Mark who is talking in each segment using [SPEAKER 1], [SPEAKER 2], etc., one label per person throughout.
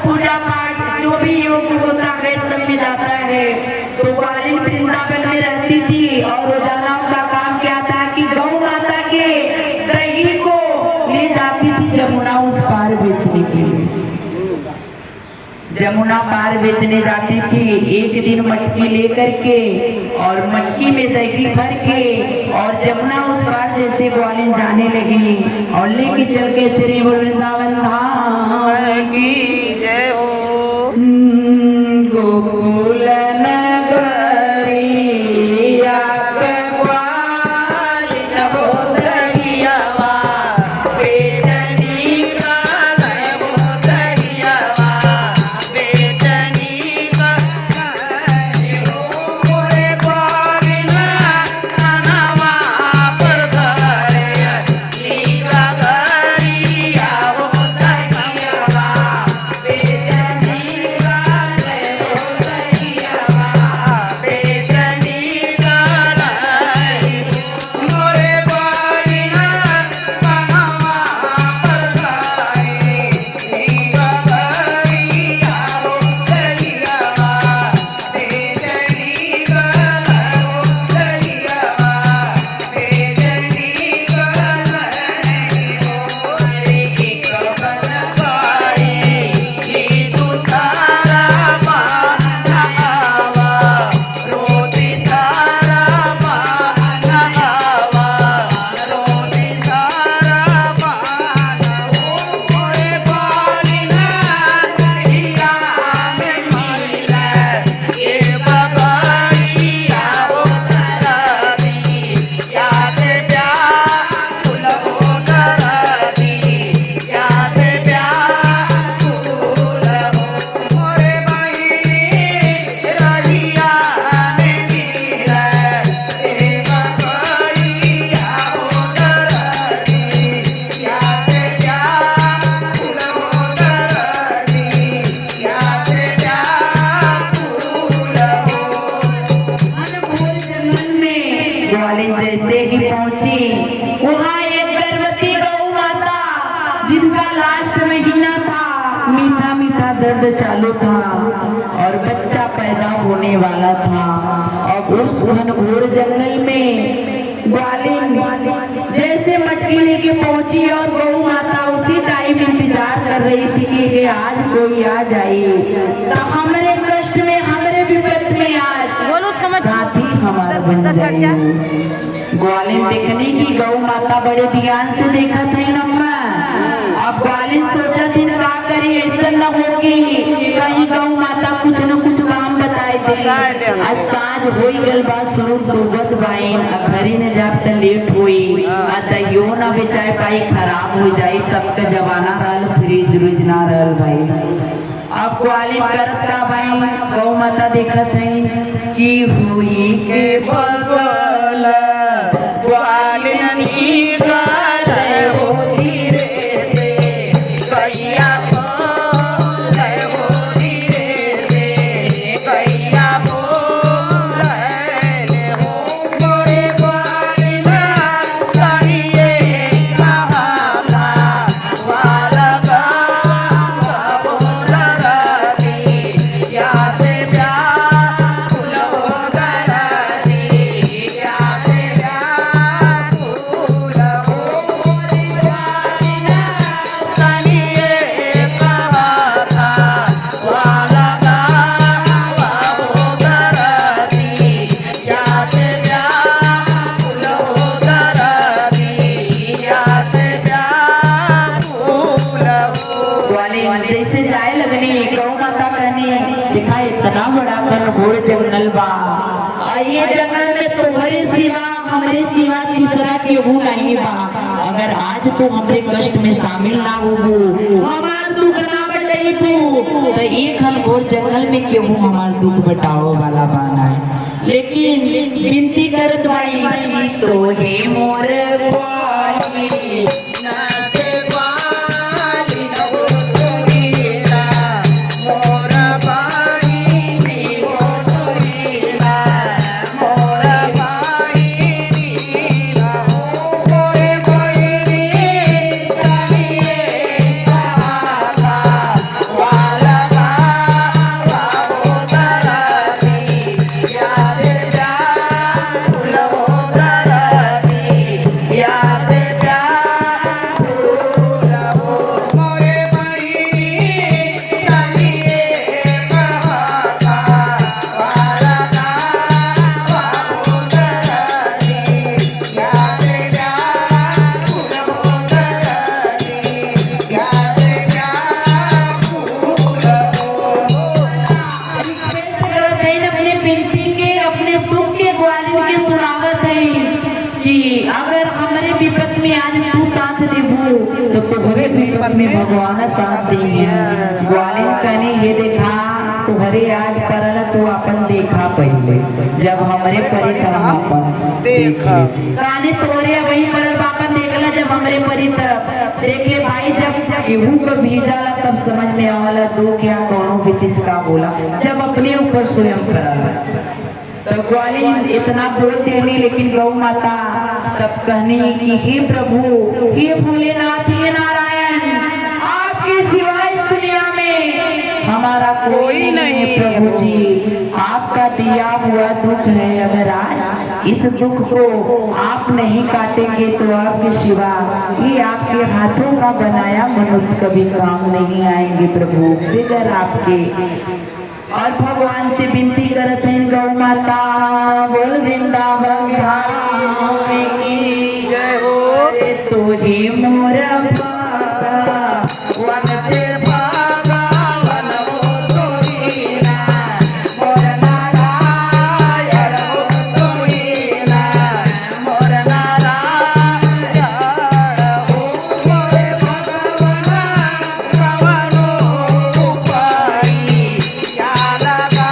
[SPEAKER 1] पूजा पाठ जो भी योग होता है सब में जाता है। तो ग्वालिन वृंदावन में रहती थी और रोजाना उनका काम क्या था कि गौ माता के दही को ले जाती थी जमुना उस पार बेचने के लिए। जमुना पार बेचने जाती थी। एक दिन मटकी लेकर के और मटकी में दही भर के और जमुना उस पार जैसे ग्वालिन जाने लगी और लेके चल के श्री वृंदावन धाम की जय हो। गोकुल जैसे ही पहुंची वहाँ एक गर्भवती गौ माता जिनका लास्ट महीना था, मीठा मीठा दर्द चालू था और बच्चा पैदा होने वाला था। और उस घनघोर जंगल में ग्वालिन जैसे मटकी लेके पहुंची और गौ माता उसी टाइम इंतजार कर रही थी कि आज कोई आ जाए तो हमारे कष्ट में हमारे विपत में आज साथी हमारा बन जाए। ग्वालिन देखने की गौ माता बड़े ध्यान से देखा था नम्मा। अब ग्वालिन सोचा दिन का करी ऐसा न हो कि कहीं गौ माता कुछ न कुछ काम बताए दे। आज साँझ होई गल बात शुरू डूबत बाइन घरी न जाब त लेट हुई दहियो न बेचाए पाई खराब हो जाए तब का जमाना रहल फ्रिज रुज ना रहल भाई। अब ग्वालिन करत का भाई गौ माता देखत है कि हुई के बगल ग्वालिन की गाय हो धीरे से कैया बोल हो धीरे से कैया बोल हो मोरे ग्वालिन करिए कहाला वाला बोल रही या से व्याकुल हो गई या से व्याकुल हो करिए कहाला वाला बोल रही या से व्याकुल हो गई या से व्याकुल हो। ग्वालिन जैसे जाए लगनी गौ माता कहनी दिखा इतना बड़ा घनघोर जंगल बा ये जंगल में तुम्हारे सिवा हमारे सिवा तीसरा केहू नहीं बा। अगर आज तो हमारे कष्ट में शामिल ना हो हमार दुख ना बटाइबू तो एक घनघोर जंगल में केहू हमार दुख बटाओ वाला बाना है। लेकिन विनती करत भाई की तो हे मोर ग्वालिन नाचे ग्वालिन हो तुरीला मोर बाईनी हो तुरीला मोर बाईनी हो मोरे बाईनी करिए कहाला वाला तू साथ देबू तो तोहरे विपद में भगवान साथ देंगे। ग्वालिन कहने ये देखा तुहरे आज करल तू अपन देखा पहले जब हमरे परे तरह अपन
[SPEAKER 2] देखा
[SPEAKER 1] काने तोरे वही परल बापन देखला जब हमरे परी तरफ देख ले भाई जब गेहूं को बीजाला तब समझ में आवला तू क्या कौनो भी चीज का बोला जब अपने ऊपर स्वयं करला तो ग्वालिन इतना बोलते नहीं लेकिन गौ माता तब कहनी कि हे प्रभु हे भोलेनाथ हे नारायण आपके सिवाय इस दुनिया में हमारा कोई नहीं है प्रभु जी। आपका दिया हुआ दुख है अगर आज इस दुख को आप नहीं काटेंगे तो आपके सिवा ये आपके हाथों का बनाया मनुष्य कभी काम नहीं आएंगे प्रभु बगैर आपके। और भगवान से विनती करते हैं गौ माता बोल वृंदावन धाम की
[SPEAKER 2] जय हो
[SPEAKER 1] तुझे मोर वन से भगवान हो तोरी ना मोर नारायण हो तोरी ना मोर नारायण हो मोरे भगवान भगवानो उपाई क्या लगा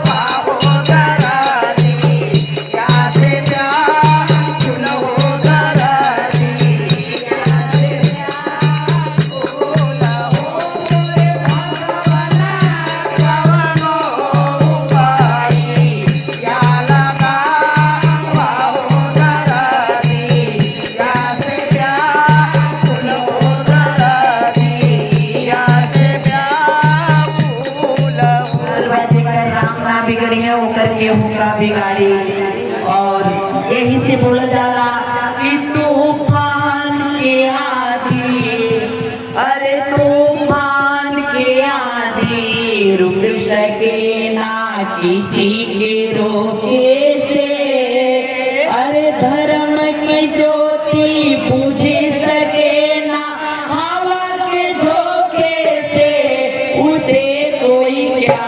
[SPEAKER 1] बाबो दरानी क्या से फूल हो दरानी गेहूं का बिगाड़ी और यही से बोला जाला कि तूफान के आधी अरे तूफान के आधी रुक सके ना किसी के रोके से अरे धर्म की ज्योति बुझ सके ना हवा के झोंके से उसे कोई क्या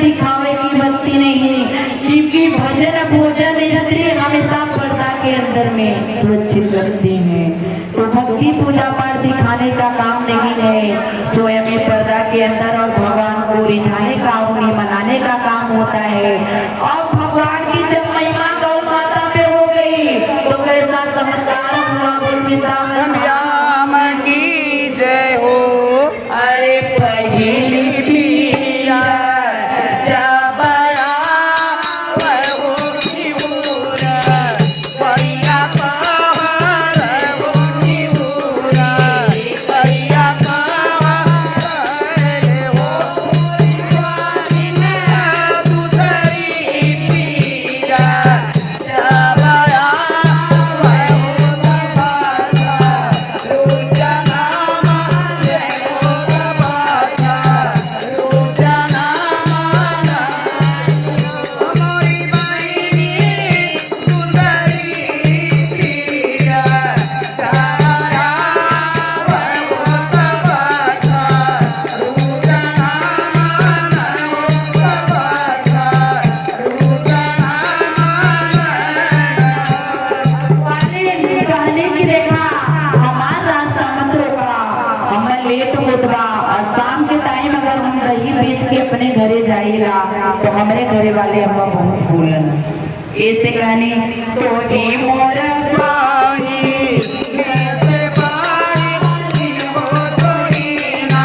[SPEAKER 1] दिखावे की भक्ति नहीं क्योंकि भजन भोजन स्त्री हमेशा पर्दा के अंदर में सुरक्षित रखते हैं तो भक्ति पूजा पाठ दिखाने का काम नहीं है स्वयं में पर्दा के अंदर और भगवान को रिझाने का उन्हें मनाने का काम होता है। और भगवान की जब महिमा गौ माता पे हो गई तो कैसा चमत्कार हुआ वृंदावन
[SPEAKER 2] धाम की जय हो।
[SPEAKER 1] अरे पहली घरे वाले अम्मा बहुत बोलन ऐसे कहनी तो हे मोर
[SPEAKER 2] पाही कैसे पाही हो तोही ना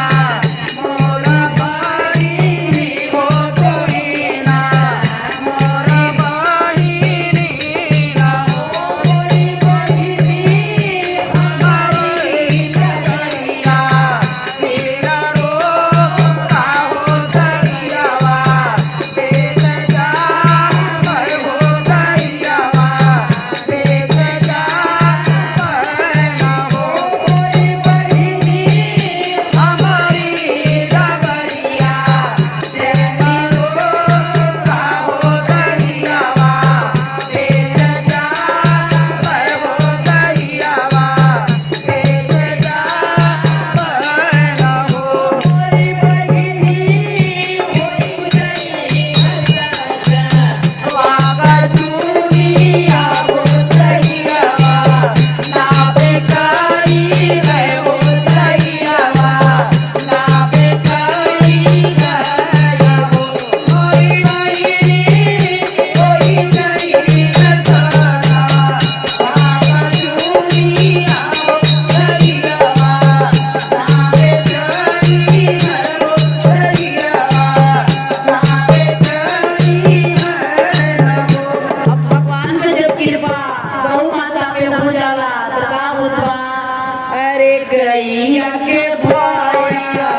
[SPEAKER 2] मोर पाही हो तोही ना मोर पाही ना मोरी बहिनी हमारी नगरिया तेरा रो काहो दरियावा तेज जा पर हो दरियावा तेज जा पर ना हो मोरी बहिनी हमारी नगरिया तेरा रो काहो दरियावा तेज जा पर हो दरियावा तेज जा पर ना हो मोरी बहिनी होई गई वागा दुनिया हो दरियावा ना बेकारी है हो दरियावा ना बेकारी है हो मोरी बहिनी होई गई सारा वागा दुनिया हो दरियावा ना बेकारी है हो दरियावा ना बेकारी है हो
[SPEAKER 1] अब भगवान का जब कृपा गौ माता पे हो जाला तो का होत बा अरे गैया के
[SPEAKER 2] भैया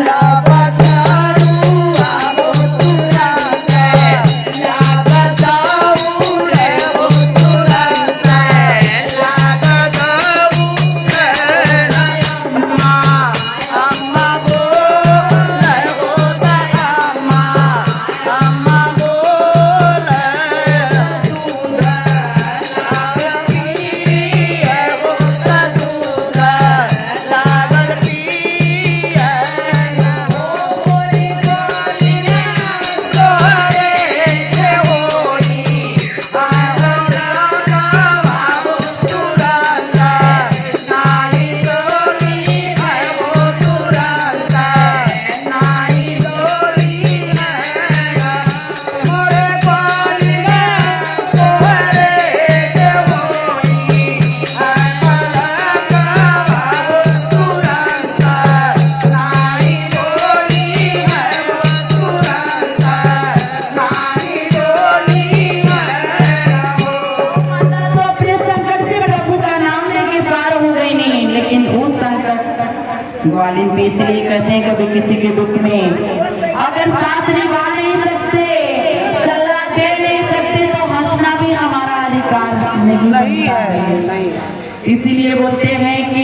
[SPEAKER 2] लाबा चारू आवो तुरंत लागा जाऊ रे हो तुरंत लागा जाऊ रे अम्मा अम्मा बोल हो अम्मा अम्मा बोल दूध लागल पिए हो दूध लागल पिए हो मोरी बहिनी तोहरे से होई आवल गावा तुरंत नारी डोली है हो तुरंत नारी डोली है मोरे बहिनी तोहरे से होई आवल गावा तुरंत नारी डोली है हो तुरंत नारी डोली है हो
[SPEAKER 1] तो अपने संकट से प्रभु का नाम लेके पार हो गई नहीं लेकिन उस संकट ग्वालिन पे इसलिए कहते हैं कभी किसी के दुख में अगर साथ निभा नहीं सकते सलाह दे नहीं सकते तो हंसना भी हमारा अधिकार नहीं
[SPEAKER 2] नहीं है नहीं
[SPEAKER 1] इसीलिए बोलते हैं कि